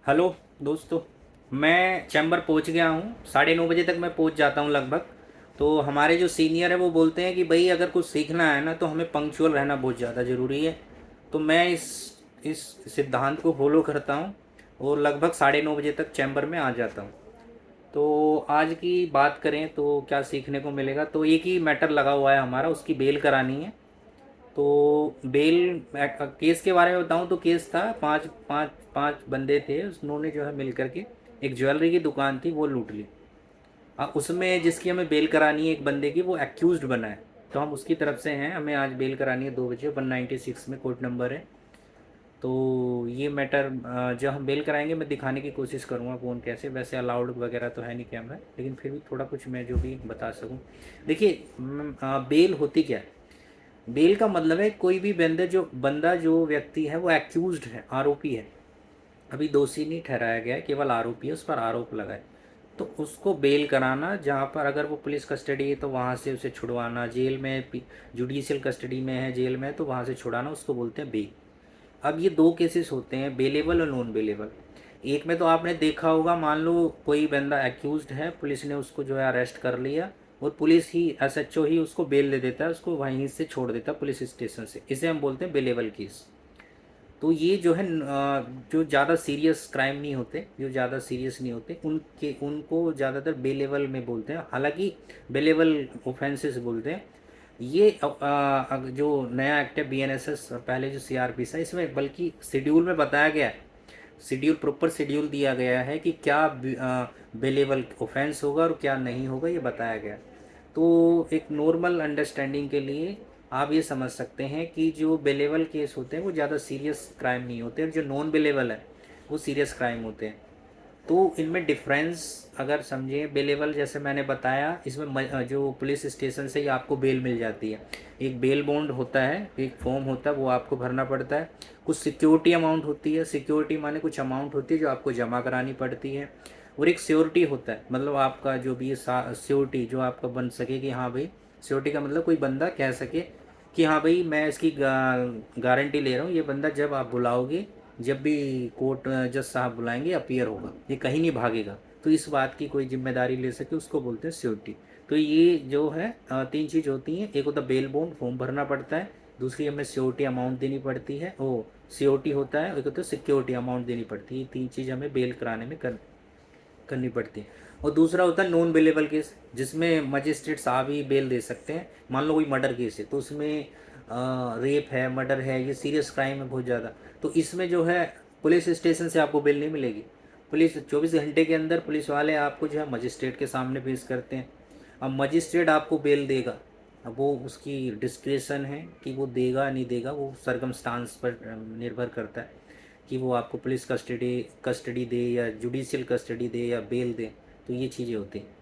Hello दोस्तों। मैं chamber पहुंच गया हूं। 9:30 बजे तक मैं पहुंच जाता हूं लगभग। तो हमारे जो सीनियर है वो बोलते हैं कि भाई अगर कुछ सीखना है ना तो हमें पंक्चुअल रहना बहुत ज़्यादा ज़रूरी है। तो मैं इस सिद्धांत को फॉलो करता हूं और लगभग 9:30 बजे तक चैम्बर में आ जाता हूं। तो आज की बात करें तो क्या सीखने को मिलेगा, तो एक ही मैटर लगा हुआ है हमारा, उसकी बेल करानी है। तो बेल केस के बारे में बताऊं तो केस था, पांच पांच पांच बंदे थे, उन्होंने जो है मिल करके एक ज्वेलरी की दुकान थी वो लूट ली। उसमें जिसकी हमें बेल करानी है एक बंदे की, वो एक्यूज्ड बना है। तो हम उसकी तरफ से हैं, हमें आज बेल करानी है 2 बजे, 196 में कोर्ट नंबर है। तो ये मैटर जब हम बेल कराएंगे मैं दिखाने की कोशिश करूँगा कौन कैसे। वैसे अलाउड वगैरह तो है नहीं कैमरा, लेकिन फिर भी थोड़ा कुछ मैं जो भी बता सकूँ। देखिए बेल होती क्या है। बेल का मतलब है कोई भी बंदा जो व्यक्ति है वो एक्यूज्ड है, आरोपी है, अभी दोषी नहीं ठहराया गया है, केवल आरोपी है, उस पर आरोप लगा है। तो उसको बेल कराना, जहाँ पर अगर वो पुलिस कस्टडी है तो वहाँ से उसे छुड़वाना, जेल में जुडिशियल कस्टडी में है, जेल में है तो वहाँ से छुड़ाना, उसको बोलते हैं बेल। अब ये दो केसेस होते हैं, बेलेबल और नॉन बेलेबल। एक में तो आपने देखा होगा, मान लो कोई बंदा एक्यूज्ड है, पुलिस ने उसको जो है अरेस्ट कर लिया और पुलिस ही एसएचओ ही उसको बेल दे देता है, उसको वहीं से छोड़ देता है पुलिस स्टेशन से, इसे हम बोलते हैं बेलेबल केस। तो ये जो है जो ज़्यादा सीरियस क्राइम नहीं होते, जो ज़्यादा सीरियस नहीं होते, उनके उनको ज़्यादातर बेलेबल में बोलते हैं, हालांकि बेलेबल ऑफेंसेस बोलते हैं। ये जो नया एक्ट है बीएनएसएस, पहले जो सीआरपी था, इसमें बल्कि शेड्यूल में बताया गया है, शेड्यूल प्रॉपर शेड्यूल दिया गया है कि क्या बेलेबल ऑफेंस होगा और क्या नहीं होगा, ये बताया गया। तो एक नॉर्मल अंडरस्टैंडिंग के लिए आप ये समझ सकते हैं कि जो बेलेबल केस होते हैं वो ज़्यादा सीरियस क्राइम नहीं होते, और जो नॉन बेलेबल है वो सीरियस क्राइम होते हैं। तो इनमें डिफरेंस अगर समझें, बेलेबल जैसे मैंने बताया, इसमें जो पुलिस स्टेशन से ही आपको बेल मिल जाती है। एक बेल बॉन्ड होता है, एक फॉर्म होता है, वो आपको भरना पड़ता है। कुछ सिक्योरिटी अमाउंट होती है, सिक्योरिटी माने कुछ अमाउंट होती है जो आपको जमा करानी पड़ती है। और एक श्योरिटी होता है, मतलब आपका जो भी श्योरिटी जो आपका बन सके कि हाँ भाई, श्योरिटी का मतलब कोई बंदा कह सके कि हाँ भाई मैं इसकी गारंटी ले रहा हूँ, ये बंदा जब आप बुलाओगे, जब भी कोर्ट जज साहब बुलाएंगे अपीयर होगा, ये कहीं नहीं भागेगा। तो इस बात की कोई जिम्मेदारी ले सके, उसको बोलते हैं श्योरिटी। तो ये जो है तीन चीज़ होती हैं, एक होता है बेल बॉन्ड, फॉर्म भरना पड़ता है। दूसरी हमें श्योरिटी अमाउंट देनी पड़ती है, ओ श्योरिटी होता है, एक होता है सिक्योरिटी अमाउंट देनी पड़ती है। ये तीन चीज़ हमें बेल कराने में करनी पड़ती है। और दूसरा होता है नॉन बेलेबल केस, जिसमें मजिस्ट्रेट साहब ही बेल दे सकते हैं। मान लो कोई मर्डर केस है, तो उसमें रेप है, मर्डर है, ये सीरियस क्राइम है बहुत ज़्यादा। तो इसमें जो है पुलिस स्टेशन से आपको बेल नहीं मिलेगी। पुलिस 24 घंटे के अंदर पुलिस वाले आपको जो है मजिस्ट्रेट के सामने पेश करते हैं। अब मजिस्ट्रेट आपको बेल देगा, अब वो उसकी डिस्क्रिशन है कि वो देगा नहीं देगा, वो सरकमस्टांस पर निर्भर करता है कि वो आपको पुलिस कस्टडी कस्टडी दे या जुडिशियल कस्टडी दे या बेल दे। तो ये चीज़ें होती हैं।